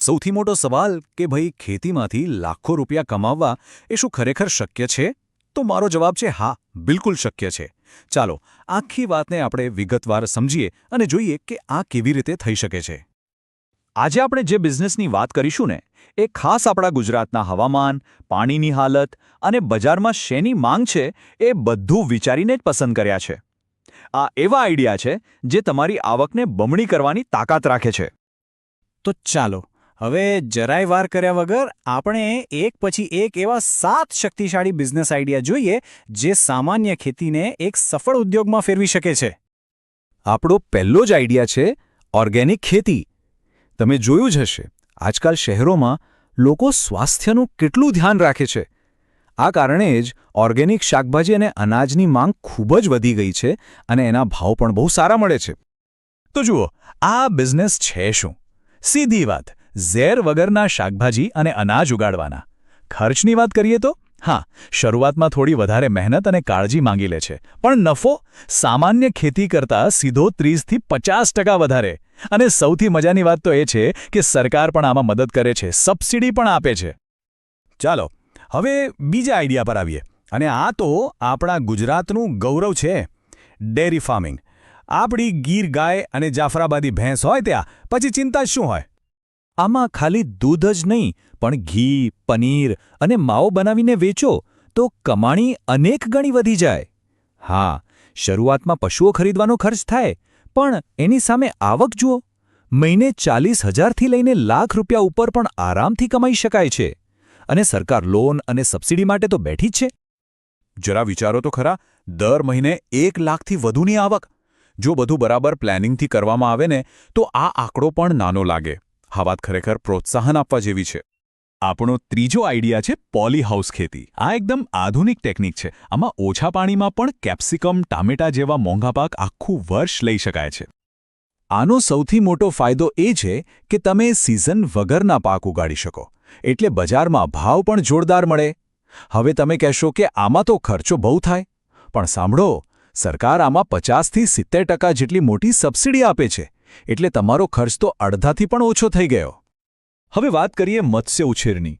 સૌથી મોટો સવાલ કે ભાઈ ખેતીમાંથી લાખો રૂપિયા કમાવવા એ શું ખરેખર શક્ય છે? તો મારો જવાબ છે હા, બિલકુલ શક્ય છે. ચાલો આખી વાતને આપણે વિગતવાર સમજીએ અને જોઈએ કે આ કેવી રીતે થઈ શકે છે. આજે આપણે જે બિઝનેસની વાત કરીશું ને એ ખાસ આપણા ગુજરાતના હવામાન, પાણીની હાલત અને બજારમાં શેની માંગ છે એ બધું વિચારીને જ પસંદ કર્યા છે. આ એવા આઈડિયા છે જે તમારી આવકને બમણી કરવાની તાકાત રાખે છે. તો ચાલો હવે જરાય વાર કર્યા વગર આપણે એક પછી એક એવા 7 શક્તિશાળી બિઝનેસ આઈડિયા જોઈએ જે સામાન્ય ખેતીને એક સફળ ઉદ્યોગમાં ફેરવી શકે છે. આપણો પહેલો જ આઈડિયા છે ઓર્ગેનિક ખેતી. તમે જોયું જ હશે આજકાલ શહેરોમાં લોકો સ્વાસ્થ્યનું કેટલું ધ્યાન રાખે છે. આ કારણે જ ઓર્ગેનિક શાકભાજી અને અનાજની માંગ ખૂબ જ વધી ગઈ છે અને એના ભાવ પણ બહુ સારા મળે છે. તો જુઓ, આ બિઝનેસ છે શું? સીધી વાત, ઝેર વગરના શાકભાજી અને અનાજ ઉગાડવાના. ખર્ચની વાત કરીએ તો હા, શરૂઆતમાં થોડી વધારે મહેનત અને કાળજી માંગી લે છે, પણ નફો સામાન્ય ખેતી કરતાં સીધો 30થી 50% વધારે. અને સૌથી મજાની વાત તો એ છે કે સરકાર પણ આમાં મદદ કરે છે, સબસિડી પણ આપે છે. ચાલો હવે બીજા આઈડિયા પર આવીએ, અને આ તો આપણા ગુજરાતનું ગૌરવ છે, ડેરી ફાર્મિંગ. આપણી ગીર ગાય અને જાફરાબાદી ભેંસ હોય ત્યાં પછી ચિંતા જ શું હોય? આમાં ખાલી દૂધ જ નહીં પણ ઘી, પનીર અને માવો બનાવીને વેચો તો કમાણી અનેક ગણી વધી જાય. હા, શરૂઆતમાં પશુઓ ખરીદવાનો ખર્ચ થાય, પણ એની સામે આવક જુઓ. મહિને 40,000થી લઈને લાખ રૂપિયા ઉપર પણ આરામથી કમાઈ શકાય છે. અને સરકાર લોન અને સબસિડી માટે તો બેઠી જ છે. જરા વિચારો તો ખરા, દર મહિને 1 લાખથી વધુની આવક. જો બધું બરાબર પ્લાનિંગથી કરવામાં આવે ને તો આ આંકડો પણ નાનો લાગે. આ વાત ખરેખર પ્રોત્સાહન આપવા જેવી છે. આપણો ત્રીજો આઈડિયા છે પોલી હાઉસ ખેતી. આ એકદમ આધુનિક ટેકનિક છે. આમાં ઓછા પાણીમાં પણ કેપ્સિકમ, ટામેટા જેવા મોંઘા પાક આખું વર્ષ લઈ શકાય છે. આનો સૌથી મોટો ફાયદો એ છે કે તમે સિઝન વગરના પાક ઉગાડી શકો, એટલે બજારમાં ભાવ પણ જોરદાર મળે. હવે તમે કહેશો કે આમાં તો ખર્ચો બહુ થાય, પણ સાંભળો, સરકાર આમાં 50થી 70% જેટલી મોટી સબસિડી આપે છે, એટલે તમારો ખર્ચ તો અડધાથી પણ ઓછો થઈ ગયો. હવે વાત કરીએ મત્સ્ય ઉછેરની.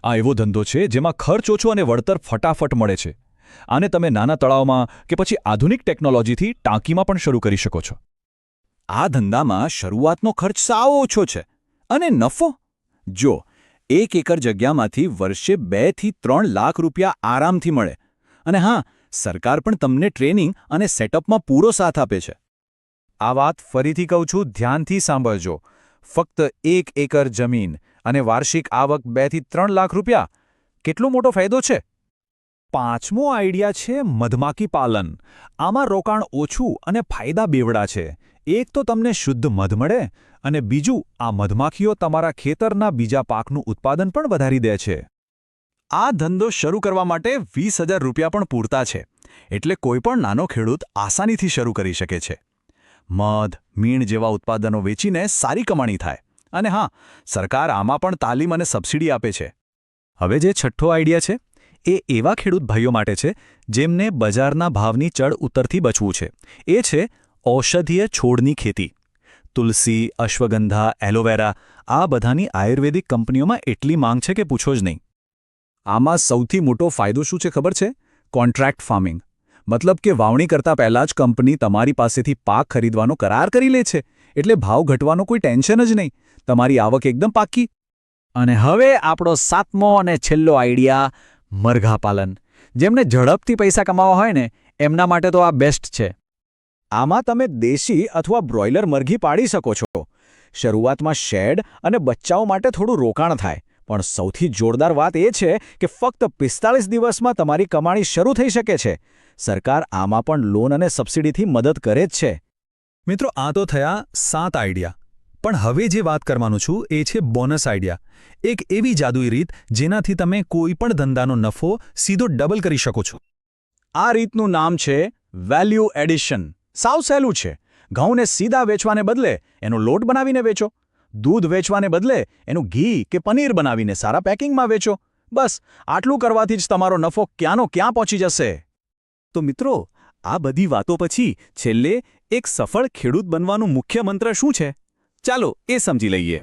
આ એવો ધંધો છે જેમાં ખર્ચ ઓછો અને વળતર ફટાફટ મળે છે. આને તમે નાના તળાવમાં કે પછી આધુનિક ટેકનોલોજીથી ટાંકીમાં પણ શરૂ કરી શકો છો. આ ધંધામાં શરૂઆતનો ખર્ચ સાવ ઓછો છે અને નફો જો 1 એકર જગ્યામાંથી વર્ષે 2થી 3 લાખ રૂપિયા આરામથી મળે. અને હા, સરકાર પણ તમને ટ્રેનિંગ અને સેટઅપમાં પૂરો સાથ આપે છે. આ વાત ફરીથી કહું છું, ધ્યાનથી સાંભળજો. ફક્ત 1 એકર જમીન અને વાર્ષિક આવક 2થી 3 લાખ રૂપિયા. કેટલો મોટો ફાયદો છે! પાંચમો આઈડિયા છે મધમાખી પાલન. આમાં રોકાણ ઓછું અને ફાયદા બેવડા છે. એક તો તમને શુદ્ધ મધ મળે અને બીજું આ મધમાખીઓ તમારા ખેતરના બીજા પાકનું ઉત્પાદન પણ વધારી દે છે. આ ધંધો શરૂ કરવા માટે 20,000 રૂપિયા પણ પૂરતા છે, એટલે કોઈપણ નાનો ખેડૂત આસાનીથી શરૂ કરી શકે છે. મધ, મીણ જેવા ઉત્પાદનો વેચીને સારી કમાણી થાય. અને હા, સરકાર આમાં પણ તાલીમ અને સબસિડી આપે છે. હવે જે છઠ્ઠો આઈડિયા છે એ એવા ખેડૂત ભાઈઓ માટે છે જેમને બજારના ભાવની ચડ ઉતરથી બચવું છે. એ છે ઔષધીય છોડની ખેતી. તુલસી, અશ્વગંધા, એલોવેરા આ બધાની આયુર્વેદિક કંપનીઓમાં એટલી માંગ છે કે પૂછો જ નહીં. આમાં સૌથી મોટો ફાયદો શું છે ખબર છે? Contract farming. મતલબ કે વાવણી કરતાં પહેલાં જ કંપની તમારી પાસેથી પાક ખરીદવાનો કરાર કરી લે છે, એટલે ભાવ ઘટવાનો કોઈ ટેન્શન જ નહીં. તમારી આવક એકદમ પાક્કી. અને હવે આપણો 7મો અને છેલ્લો આઈડિયા મરઘા પાલન. જેમને ઝડપથી પૈસા કમાવા હોય ને એમના માટે તો આ બેસ્ટ છે. આમાં તમે દેશી અથવા બ્રોઇલર મરઘી પાડી શકો છો. શરૂઆતમાં શેડ અને બચ્ચાઓ માટે થોડું રોકાણ થાય, પણ સૌથી જોરદાર વાત એ છે કે ફક્ત 45 દિવસમાં તમારી કમાણી શરૂ થઈ શકે છે. સરકાર આમાં પણ લોન અને સબસિડીથી મદદ કરે જ છે. મિત્રો, આ તો થયા 7 આઈડિયા. પણ હવે જે વાત કરવાનું છું એ છે બોનસ આઈડિયા. એક એવી જાદુઈ રીત જેનાથી તમે કોઈ પણ ધંધાનો નફો સીધો ડબલ કરી શકો છો. આ રીતનું નામ છે વેલ્યુ એડિશન. સાવ સહેલું છે. ઘઉંને સીધા વેચવાને બદલે એનો લોટ બનાવીને વેચો. દૂધ વેચવાને બદલે એનું ઘી કે પનીર બનાવીને સારા પેકિંગમાં વેચો. બસ આટલું કરવાથી જ તમારો નફો ક્યાંનો ક્યાં પહોંચી જશે. તો મિત્રો, આ બધી વાતો પછી છેલ્લે એક સફળ ખેડૂત બનવાનું મુખ્ય મંત્ર શું છે? ચાલો એ સમજી લઈએ.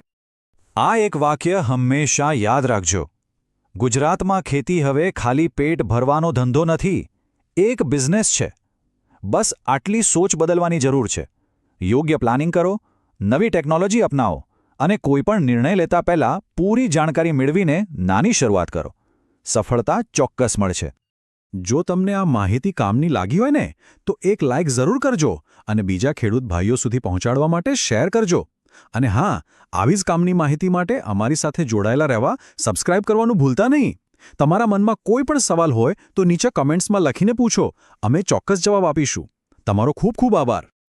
આ એક વાક્ય હંમેશા યાદ રાખજો. ગુજરાતમાં ખેતી હવે ખાલી પેટ ભરવાનો ધંધો નથી, એક બિઝનેસ છે. બસ આટલી સોચ બદલવાની જરૂર છે. યોગ્ય પ્લાનિંગ કરો, નવી ટેકનોલોજી અપનાવો અને કોઈપણ નિર્ણય લેતા પહેલાં પૂરી જાણકારી મેળવીને નાની શરૂઆત કરો. સફળતા ચોક્કસ મળશે. જો તમને આ માહિતી કામની લાગી હોય ને, તો એક લાઇક જરૂર કરજો અને બીજા ખેડૂત ભાઈઓ સુધી પહોંચાડવા માટે શેર કરજો. અને હા, આવી જ કામની માહિતી માટે અમારી સાથે જોડાયેલા રહેવા સબસ્ક્રાઇબ કરવાનું ભૂલતા નહીં. તમારા મનમાં કોઈ પણ સવાલ હોય તો નીચે કમેન્ટ્સમાં લખીને પૂછો, અમે ચોક્કસ જવાબ આપીશું. તમારો ખૂબ ખૂબ આભાર.